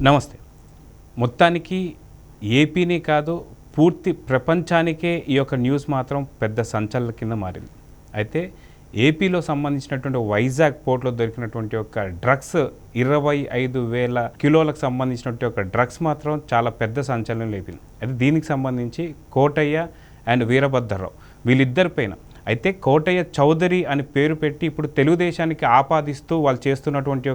నమస్తే. మొత్తానికి ఏపీని కాదు పూర్తి ప్రపంచానికే ఈ యొక్క న్యూస్ మాత్రం పెద్ద సంచలన కింద మారింది. అయితే ఏపీలో సంబంధించినటువంటి వైజాగ్ పోర్ట్లో దొరికినటువంటి ఒక డ్రగ్స్ 25,000 కిలోలకు సంబంధించినటువంటి ఒక డ్రగ్స్ మాత్రం చాలా పెద్ద సంచలనం లేపింది. అయితే దీనికి సంబంధించి కోటయ్య అండ్ వీరభద్రరావు వీళ్ళిద్దరి పైన అయితే కోటయ్య చౌదరి అని పేరు పెట్టి ఇప్పుడు తెలుగుదేశానికి ఆపాదిస్తూ వాళ్ళు చేస్తున్నటువంటి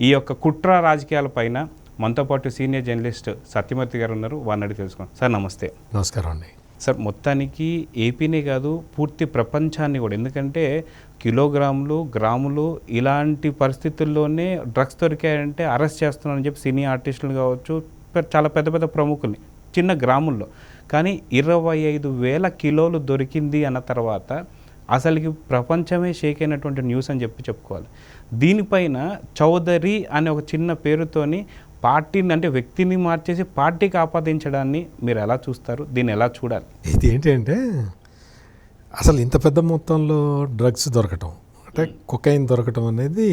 ఈ యొక్క కుట్ర రాజకీయాల పైన మనతో పాటు సీనియర్ జర్నలిస్ట్ సత్యమూర్తి గారు ఉన్నారు. వారిని అడిగి తెలుసుకోండి. సార్ నమస్తే. నమస్కారం అండి. సార్, మొత్తానికి ఏపీనే కాదు పూర్తి ప్రపంచాన్ని కూడా, ఎందుకంటే కిలోగ్రాములు గ్రాములు ఇలాంటి పరిస్థితుల్లోనే డ్రగ్స్ దొరికాయంటే అరెస్ట్ చేస్తున్నారని చెప్పి సినీ ఆర్టిస్టులు కావచ్చు, చాలా పెద్ద పెద్ద ప్రముఖుల్ని చిన్న గ్రాముల్లో, కానీ 25,000 కిలోలు దొరికింది అన్న తర్వాత అసలుకి ప్రపంచమే షేక్ అయినటువంటి న్యూస్ అని చెప్పుకోవాలి. దీనిపైన చౌదరి అనే ఒక చిన్న పేరుతోని పార్టీని, అంటే వ్యక్తిని మార్చేసి పార్టీకి ఆపాదించడాన్ని మీరు ఎలా చూస్తారు? దీన్ని ఎలా చూడాలి? ఇది ఏంటంటే అసలు ఇంత పెద్ద మొత్తంలో డ్రగ్స్ దొరకటం, అంటే కొకైన్ దొరకటం అనేది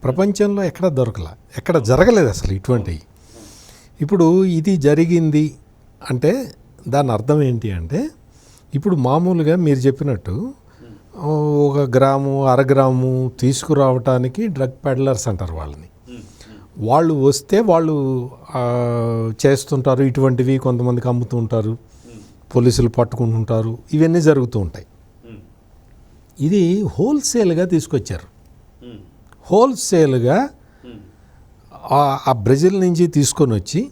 ప్రపంచంలో ఎక్కడ దొరకల, ఎక్కడ జరగలేదు అసలు ఇటువంటివి. ఇప్పుడు ఇది జరిగింది అంటే దాని అర్థం ఏంటి అంటే, ఇప్పుడు మామూలుగా మీరు చెప్పినట్టు 1 గ్రాము 1/2 గ్రాము తీసుకురావటానికి డ్రగ్ పెడ్లర్స్ అంటారు వాళ్ళని. వాళ్ళు వస్తే వాళ్ళు చేస్తుంటారు ఇటువంటివి, కొంతమందికి అమ్ముతూ ఉంటారు, పోలీసులు పట్టుకుంటుంటారు, ఇవన్నీ జరుగుతూ ఉంటాయి. ఇది హోల్సేల్గా తీసుకొచ్చారు. హోల్సేల్గా ఆ బ్రెజిల్ నుంచి తీసుకొని వచ్చి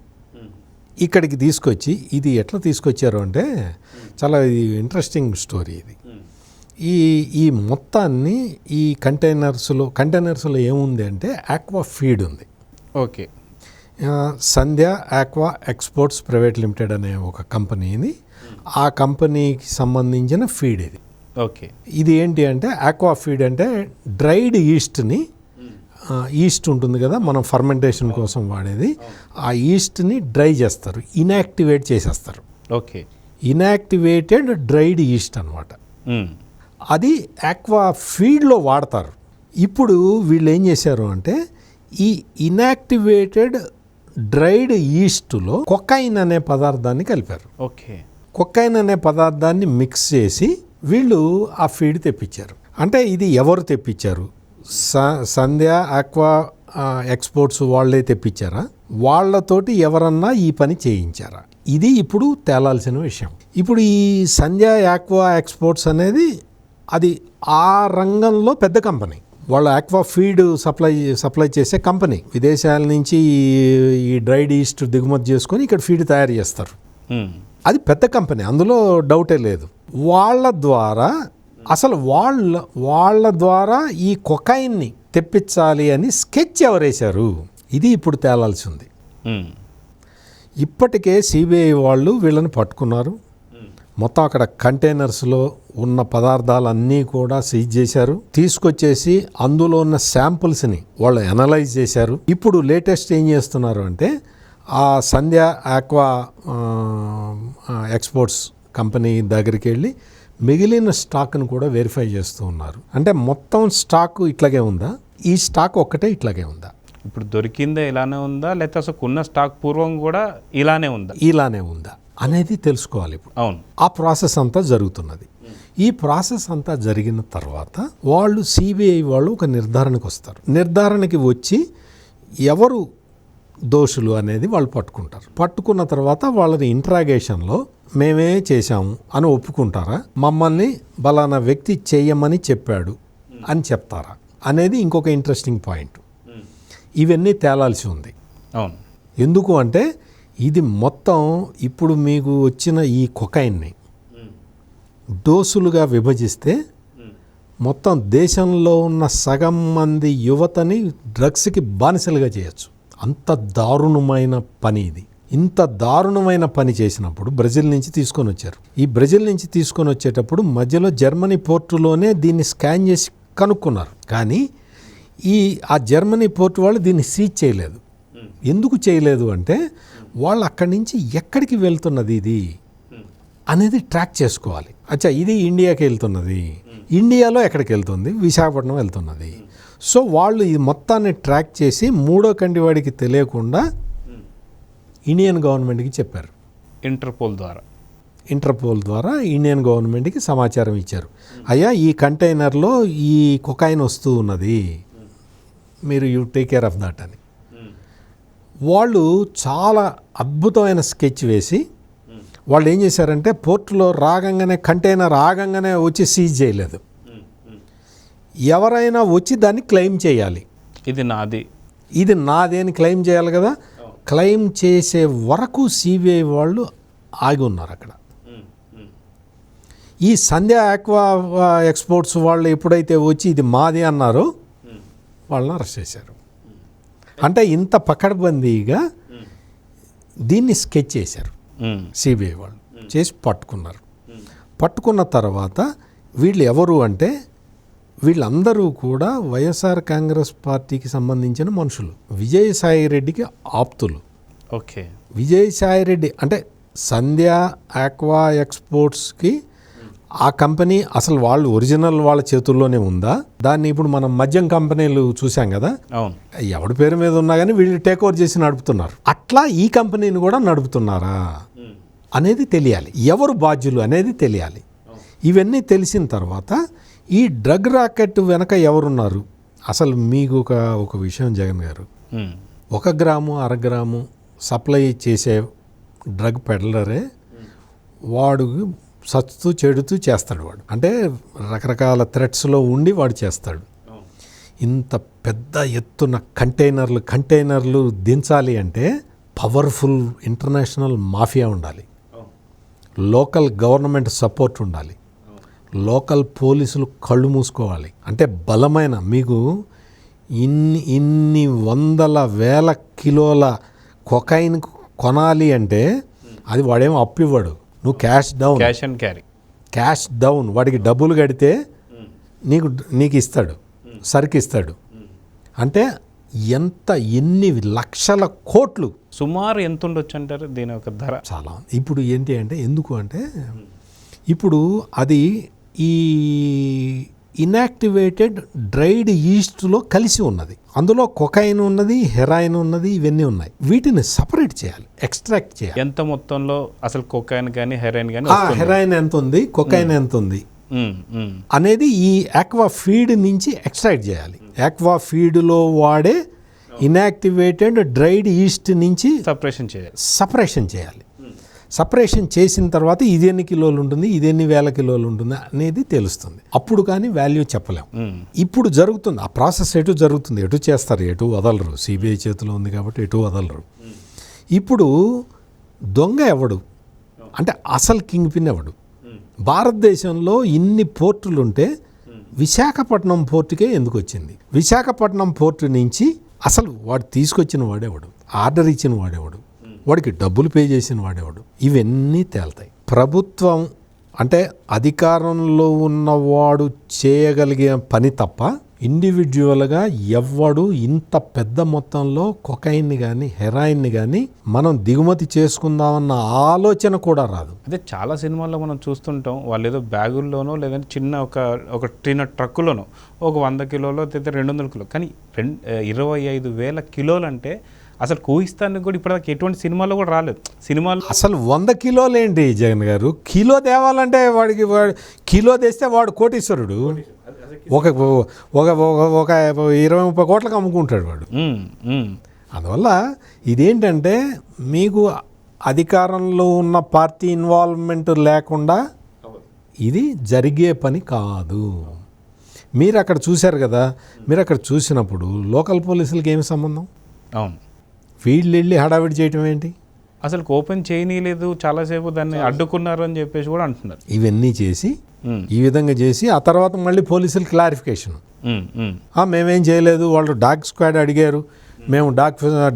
ఇక్కడికి తీసుకొచ్చి, ఇది ఎట్లా తీసుకొచ్చారు అంటే చాలా ఇంట్రెస్టింగ్ స్టోరీ ఇది. ఈ మొత్తాన్ని ఈ కంటైనర్స్లో ఏముంది అంటే ఆక్వా ఫీడ్ ఉంది. ఓకే. సంధ్య ఆక్వా ఎక్స్పోర్ట్స్ ప్రైవేట్ లిమిటెడ్ అనే ఒక కంపెనీని, ఆ కంపెనీకి సంబంధించిన ఫీడ్ ఇది. ఓకే. ఇది ఏంటి అంటే ఆక్వా ఫీడ్ అంటే డ్రైడ్ ఈస్ట్ని, ఈస్ట్ ఉంటుంది కదా మనం ఫర్మెంటేషన్ కోసం వాడేది, ఆ ఈస్ట్ని డ్రై చేస్తారు, ఇన్యాక్టివేట్ చేసేస్తారు. ఓకే. ఇన్యాక్టివేటెడ్ డ్రైడ్ ఈస్ట్ అనమాట. అది ఆక్వా ఫీడ్లో వాడతారు. ఇప్పుడు వీళ్ళు ఏం చేశారు అంటే ఈ ఇన్యాక్టివేటెడ్ డ్రైడ్ ఈస్ట్లో కొకైన్ అనే పదార్థాన్ని కలిపారు. ఓకే. కొకైన్ అనే పదార్థాన్ని మిక్స్ చేసి వీళ్ళు ఆ ఫీడ్ తెప్పించారు. అంటే ఇది ఎవరు తెప్పించారు? సంధ్య ఆక్వా ఎక్స్పోర్ట్స్ వాళ్ళే తెప్పించారా? వాళ్ళతోటి ఎవరన్నా ఈ పని చేయించారా? ఇది ఇప్పుడు తేలాల్సిన విషయం. ఇప్పుడు ఈ సంధ్య ఆక్వా ఎక్స్పోర్ట్స్ అనేది అది ఆ రంగంలో పెద్ద కంపెనీ. వాళ్ళు ఆక్వా ఫీడ్ సప్లై చేసే కంపెనీ. విదేశాల నుంచి ఈ డ్రైడ్ ఈస్ట్ దిగుమతి చేసుకొని ఇక్కడ ఫీడ్ తయారు చేస్తారు. అది పెద్ద కంపెనీ, అందులో డౌటే లేదు. వాళ్ళ ద్వారా వాళ్ళ ద్వారా ఈ కొకైన్ని తెప్పించాలి అని స్కెచ్ ఎవరేశారు? ఇది ఇప్పుడు తేలాల్సి ఉంది. ఇప్పటికే సిబిఐ వాళ్ళు వీళ్ళని పట్టుకున్నారు. మొత్తం అక్కడ కంటైనర్స్లో ఉన్న పదార్థాలన్నీ కూడా సీజ్ చేశారు. తీసుకొచ్చేసి అందులో ఉన్న శాంపుల్స్ని వాళ్ళు అనలైజ్ చేశారు. ఇప్పుడు లేటెస్ట్ ఏం చేస్తున్నారు అంటే ఆ సంధ్య ఆక్వా ఎక్స్పోర్ట్స్ కంపెనీ దగ్గరికి వెళ్ళి మిగిలిన స్టాక్ను కూడా వెరిఫై చేస్తూ ఉన్నారు. అంటే మొత్తం స్టాక్ ఇట్లాగే ఉందా, ఈ స్టాక్ ఒక్కటే ఇట్లాగే ఉందా, ఇప్పుడు దొరికిందే ఇలానే ఉందా, లేకపోతే అసలు ఉన్న స్టాక్ పూర్వం కూడా ఇలానే ఉందా అనేది తెలుసుకోవాలి. ఇప్పుడు అవును, ఆ ప్రాసెస్ అంతా జరుగుతున్నది. ఈ ప్రాసెస్ అంతా జరిగిన తర్వాత వాళ్ళు సిబిఐ వాళ్ళు ఒక నిర్ధారణకు వస్తారు. నిర్ధారణకి వచ్చి ఎవరు దోషులు అనేది వాళ్ళు పట్టుకుంటారు. పట్టుకున్న తర్వాత వాళ్ళని ఇంట్రాగేషన్లో మేమే చేశాము అని ఒప్పుకుంటారా, మమ్మల్ని బలానా వ్యక్తి చేయమని చెప్పాడు అని చెప్తారా అనేది ఇంకొక ఇంట్రెస్టింగ్ పాయింట్. ఇవన్నీ తేలాల్సి ఉంది. అవును. ఎందుకు అంటే ఇది మొత్తం ఇప్పుడు మీకు వచ్చిన ఈ కొకైన్ని డోసులుగా విభజిస్తే మొత్తం దేశంలో ఉన్న సగం మంది యువతని డ్రగ్స్కి బానిసలుగా చేయొచ్చు. అంత దారుణమైన పని ఇది. ఇంత దారుణమైన పని చేసినప్పుడు బ్రెజిల్ నుంచి తీసుకొని వచ్చారు. ఈ బ్రెజిల్ నుంచి తీసుకొని వచ్చేటప్పుడు మధ్యలో జర్మనీ పోర్టులోనే దీన్ని స్కాన్ చేసి కనుక్కున్నారు. కానీ ఆ జర్మనీ పోర్టు వాళ్ళు దీన్ని సీజ్ చేయలేదు. ఎందుకు చేయలేదు అంటే వాళ్ళు అక్కడి నుంచి ఎక్కడికి వెళ్తున్నది ఇది అనేది ట్రాక్ చేసుకోవాలి. అచ్చా, ఇది ఇండియాకి వెళ్తున్నది, ఇండియాలో ఎక్కడికి వెళ్తుంది, విశాఖపట్నం వెళ్తున్నది. సో వాళ్ళు ఈ మొత్తాన్ని ట్రాక్ చేసి మూడో కంటి వాడికి తెలియకుండా ఇండియన్ గవర్నమెంట్కి చెప్పారు. ఇంటర్పోల్ ద్వారా ఇండియన్ గవర్నమెంట్కి సమాచారం ఇచ్చారు. అయ్యా ఈ కంటైనర్లో ఈ కొకైన్ వస్తూ ఉన్నది, మీరు you take care of that అని. వాళ్ళు చాలా అద్భుతమైన స్కెచ్ వేసి వాళ్ళు ఏం చేశారంటే పోర్టులో రాగంగానే కంటైనర్ ఆగంగానే వచ్చి సీజ్ చేయలేదు. ఎవరైనా వచ్చి దాన్ని క్లెయిమ్ చేయాలి, ఇది నాది అని క్లెయిమ్ చేయాలి కదా. క్లెయిమ్ చేసే వరకు సిబిఐ వాళ్ళు ఆగి ఉన్నారు అక్కడ. ఈ సంధ్య ఆక్వా ఎక్స్పోర్ట్స్ వాళ్ళు ఎప్పుడైతే వచ్చి ఇది మాది అన్నారో వాళ్ళని అరెస్ట్ చేశారు. అంటే ఇంత పకడ్బందీగా దీన్ని స్కెచ్ చేశారు సిబిఐ వాళ్ళు, చేసి పట్టుకున్నారు. పట్టుకున్న తర్వాత వీళ్ళు ఎవరు అంటే వీళ్ళందరూ కూడా వైఎస్ఆర్ కాంగ్రెస్ పార్టీకి సంబంధించిన మనుషులు, విజయసాయి రెడ్డికి ఆప్తులు. ఓకే, విజయసాయి రెడ్డి అంటే సంధ్య ఆక్వా ఎక్స్పోర్ట్స్కి ఆ కంపెనీ అసలు వాళ్ళు ఒరిజినల్ వాళ్ళ చేతుల్లోనే ఉందా? దాన్ని ఇప్పుడు మనం మద్యం కంపెనీలు చూసాం కదా, ఎవడి పేరు మీద ఉన్నా కానీ వీళ్ళు టేక్ ఓవర్ చేసి నడుపుతున్నారు. అట్లా ఈ కంపెనీని కూడా నడుపుతున్నారా అనేది తెలియాలి, ఎవరు బాధ్యులు అనేది తెలియాలి. ఇవన్నీ తెలిసిన తర్వాత ఈ డ్రగ్ రాకెట్ వెనక ఎవరున్నారు అసలు మీకు ఒక విషయం జగన్ గారు, 1 గ్రాము 1/2 గ్రాము సప్లై చేసే డ్రగ్ పెడ్లరే వాడు సచ్చుతూ చెడుతూ చేస్తాడు. వాడు అంటే రకరకాల థ్రెట్స్లో ఉండి వాడు చేస్తాడు. ఇంత పెద్ద ఎత్తున కంటైనర్లు దించాలి అంటే పవర్ఫుల్ ఇంటర్నేషనల్ మాఫియా ఉండాలి, లోకల్ గవర్నమెంట్ సపోర్ట్ ఉండాలి, లోకల్ పోలీసులు కళ్ళు మూసుకోవాలి. అంటే బలమైన మీకు ఇన్ని వందల వేల కిలోల కొకైన్ కొనాలి అంటే అది వాడేమో అప్పు ఇవ్వడు, నువ్వు క్యాష్ డౌన్ వాడికి డబ్బులు కడితే నీకు ఇస్తాడు, సరికి ఇస్తాడు. అంటే ఎన్ని లక్షల కోట్లు, సుమారు ఎంత ఉండొచ్చు అంటారు దీని ఒక ధర? చాలా. ఇప్పుడు ఏంటి అంటే ఎందుకు అంటే ఇప్పుడు అది ఈ ఇన్యాక్టివేటెడ్ డ్రైడ్ ఈస్ట్లో కలిసి ఉన్నది, అందులో కొకైన్ ఉన్నది, హెరాయిన్ ఉన్నది, ఇవన్నీ ఉన్నాయి. వీటిని సపరేట్ చేయాలి, ఎక్స్ట్రాక్ట్ చేయాలి. ఎంత మొత్తంలో అసలు కొకైన్ కానీ హెరాయిన్ కానీ, హెరాయిన్ ఎంత ఉంది, కొకైన్ ఎంత ఉంది అనేది ఈ ఆక్వా ఫీడ్ నుంచి ఎక్స్ట్రాక్ట్ చేయాలి. ఆక్వా ఫీడ్లో వాడే ఇన్యాక్టివేటెడ్ డ్రైడ్ ఈస్ట్ నుంచి సపరేషన్ చేయాలి. సపరేషన్ చేసిన తర్వాత ఇది ఎన్ని కిలోలు ఉంటుంది, ఇది ఎన్ని వేల కిలోలు ఉంటుంది అనేది తెలుస్తుంది. అప్పుడు కానీ వాల్యూ చెప్పలేం. ఇప్పుడు జరుగుతుంది ఆ ప్రాసెస్, ఎటు జరుగుతుంది, ఎటు చేస్తారు, ఎటు వదలరు. సిబిఐ చేతిలో ఉంది కాబట్టి ఎటు వదలరు. ఇప్పుడు దొంగ ఎవడు అంటే అసలు కింగ్ పిన్ ఎవడు? భారతదేశంలో ఇన్ని పోర్టులుంటే విశాఖపట్నం పోర్టుకే ఎందుకు వచ్చింది? విశాఖపట్నం పోర్టు నుంచి అసలు వాడు తీసుకొచ్చిన వాడేవాడు, ఆర్డర్ ఇచ్చిన వాడేవాడు, వాడికి డబ్బులు పే చేసిన వాడేవాడు, ఇవన్నీ తేలుతాయి. ప్రభుత్వం అంటే అధికారంలో ఉన్నవాడు చేయగలిగే పని తప్ప ఇండివిజువల్గా ఎవ్వడు ఇంత పెద్ద మొత్తంలో కొకైన్ని కానీ హెరాయిన్ని కానీ మనం దిగుమతి చేసుకుందామన్న ఆలోచన కూడా రాదు. అదే చాలా సినిమాల్లో మనం చూస్తుంటాం, వాళ్ళు ఏదో బ్యాగుల్లోనో లేదంటే చిన్న ఒక చిన్న ట్రక్కులోనో ఒక 100 కిలోలో లేదా 200 కిలో, కానీ 25,000 కిలోలు అంటే అసలు ఊహిస్తానికి కూడా ఇప్పటిదాకా ఎటువంటి సినిమాలో కూడా రాలేదు. సినిమాలు అసలు 100 కిలోలు ఏంటి జగన్ గారు? కిలో తేవాలంటే వాడు కిలో తెస్తే వాడు కోటీశ్వరుడు. ఒక 20-30 కోట్లకు అమ్ముకుంటాడు వాడు. అందువల్ల ఇదేంటంటే మీకు అధికారంలో ఉన్న పార్టీ ఇన్వాల్వ్మెంట్ లేకుండా ఇది జరిగే పని కాదు. మీరు అక్కడ చూశారు కదా, మీరు అక్కడ చూసినప్పుడు లోకల్ పోలీసులకి ఏమి సంబంధం? అవును, వీళ్ళు వెళ్ళి హడావిడి చేయటం ఏంటి? అసలు ఓపెన్ చేయనీయలేదు, చాలాసేపు దాన్ని అడ్డుకున్నారు అని చెప్పేసి కూడా అంటున్నారు. ఇవన్నీ చేసి ఈ విధంగా చేసి ఆ తర్వాత మళ్ళీ పోలీసులు క్లారిఫికేషన్, మేమేం చేయలేదు, వాళ్ళు డాగ్ స్క్వాడ్ అడిగారు, మేము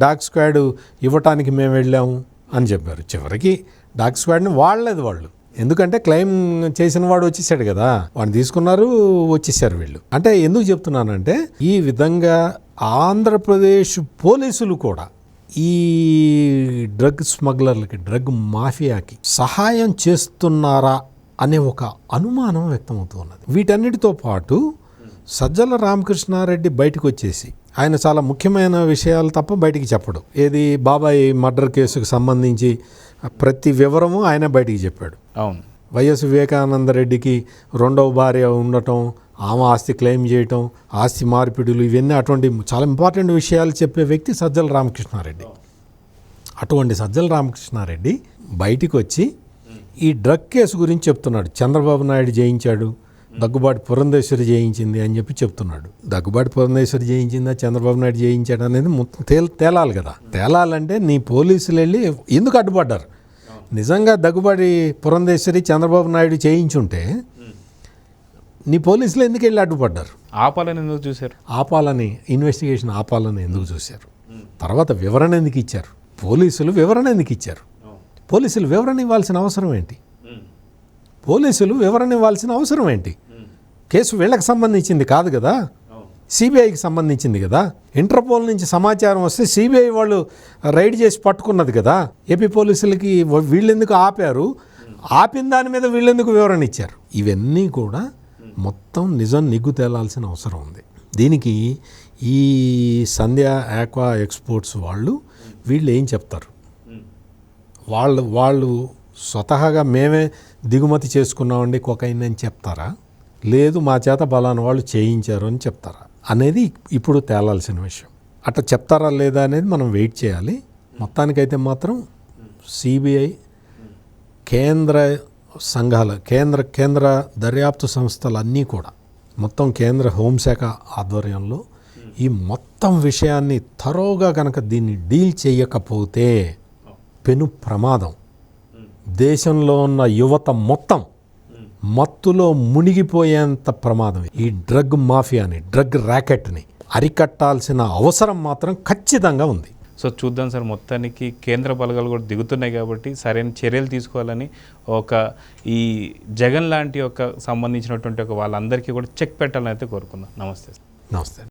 డాగ్ స్క్వాడ్ ఇవ్వటానికి మేము వెళ్ళాము అని చెప్పారు. చివరికి డాగ్ స్క్వాడ్ని వాడలేదు వాళ్ళు, ఎందుకంటే క్లెయిమ్ చేసిన వాడు వచ్చేసాడు కదా, వాడిని తీసుకున్నారు, వచ్చేసారు వీళ్ళు. అంటే ఎందుకు చెప్తున్నానంటే ఈ విధంగా ఆంధ్రప్రదేశ్ పోలీసులు కూడా ఈ డ్రగ్ స్మగ్లర్లకి, డ్రగ్ మాఫియాకి సహాయం చేస్తున్నారా అనే ఒక అనుమానం వ్యక్తమవుతూ ఉన్నది. వీటన్నిటితో పాటు సజ్జల రామకృష్ణారెడ్డి బయటకు వచ్చేసి ఆయన చాలా ముఖ్యమైన విషయాలు తప్ప బయటికి చెప్పడు. ఏది బాబాయ్ మర్డర్ కేసుకు సంబంధించి ప్రతి వివరము ఆయన బయటికి చెప్పాడు. అవును. వైఎస్ వివేకానందరెడ్డికి రెండవ భార్య ఉండటం, ఆమె ఆస్తి క్లెయిమ్ చేయటం, ఆస్తి మార్పిడులు, ఇవన్నీ అటువంటి చాలా ఇంపార్టెంట్ విషయాలు చెప్పే వ్యక్తి సజ్జల రామకృష్ణారెడ్డి. అటువంటి సజ్జల రామకృష్ణారెడ్డి బయటికి వచ్చి ఈ డ్రగ్ కేసు గురించి చెప్తున్నాడు. చంద్రబాబు నాయుడు చేయించాడు, దగ్గుబాటి పురంధేశ్వరి చేయించింది అని చెప్పి చెప్తున్నాడు. దగ్గుబాటి పురంధేశ్వరి చేయించిందా, చంద్రబాబు నాయుడు చేయించాడు అనేది తేలాలి కదా. తేలాలంటే నీ పోలీసులు వెళ్ళి ఎందుకు అడ్డుపడ్డారు? నిజంగా దగ్గుబాటి పురంధేశ్వరి చంద్రబాబు నాయుడు చేయించుంటే నీ పోలీసులు ఎందుకు వెళ్ళి అడ్డుపడ్డారు? ఆపాలని ఎందుకు చూశారు? ఆపాలని, ఇన్వెస్టిగేషన్ ఆపాలని ఎందుకు చూశారు? తర్వాత వివరణ ఎందుకు ఇచ్చారు? పోలీసులు వివరణ ఎందుకు ఇచ్చారు? పోలీసులు వివరణ ఇవ్వాల్సిన అవసరం ఏంటి? పోలీసులు వివరణ ఇవ్వాల్సిన అవసరం ఏంటి? కేసు వీళ్ళకి సంబంధించింది కాదు కదా, సిబిఐకి సంబంధించింది కదా. ఇంటర్పోల్ నుంచి సమాచారం వస్తే సిబిఐ వాళ్ళు రైడ్ చేసి పట్టుకున్నది కదా. ఏపీ పోలీసులకి వీళ్ళెందుకు ఆపారు, ఆపిన దాని మీద వీళ్ళెందుకు వివరణ ఇచ్చారు? ఇవన్నీ కూడా మొత్తం నిజం నిగ్గు తేలాల్సిన అవసరం ఉంది. దీనికి ఈ సంధ్య ఆక్వా ఎక్స్పోర్ట్స్ వీళ్ళు ఏం చెప్తారు? వాళ్ళు స్వతహాగా మేమే దిగుమతి చేసుకున్నామండి కొకైన్ అని చెప్తారా, లేదు మా చేత బలానా వాళ్ళు చేయించారు అని చెప్తారా అనేది ఇప్పుడు తేలాల్సిన విషయం. అట్లా చెప్తారా లేదా అనేది మనం వెయిట్ చేయాలి. మొత్తానికైతే మాత్రం సిబిఐ, కేంద్ర సంఘాలు, కేంద్ర దర్యాప్తు సంస్థలు అన్నీ కూడా మొత్తం కేంద్ర హోంశాఖ ఆధ్వర్యంలో ఈ మొత్తం విషయాన్ని తరోగా కనుక దీన్ని డీల్ చేయకపోతే పెను ప్రమాదం. దేశంలో ఉన్న యువత మొత్తం మత్తులో మునిగిపోయేంత ప్రమాదం. ఈ డ్రగ్ మాఫియాని, డ్రగ్ ర్యాకెట్ని అరికట్టాల్సిన అవసరం మాత్రం ఖచ్చితంగా ఉంది. సో చూద్దాం సార్, మొత్తానికి కేంద్ర బలగాలు కూడా దిగుతున్నాయి కాబట్టి సరైన చర్యలు తీసుకోవాలని ఈ జగన్ లాంటి సంబంధించినటువంటి వాళ్ళందరికీ కూడా చెక్ పెట్టాలని అయితే కోరుకుందాం. నమస్తే. నమస్తే.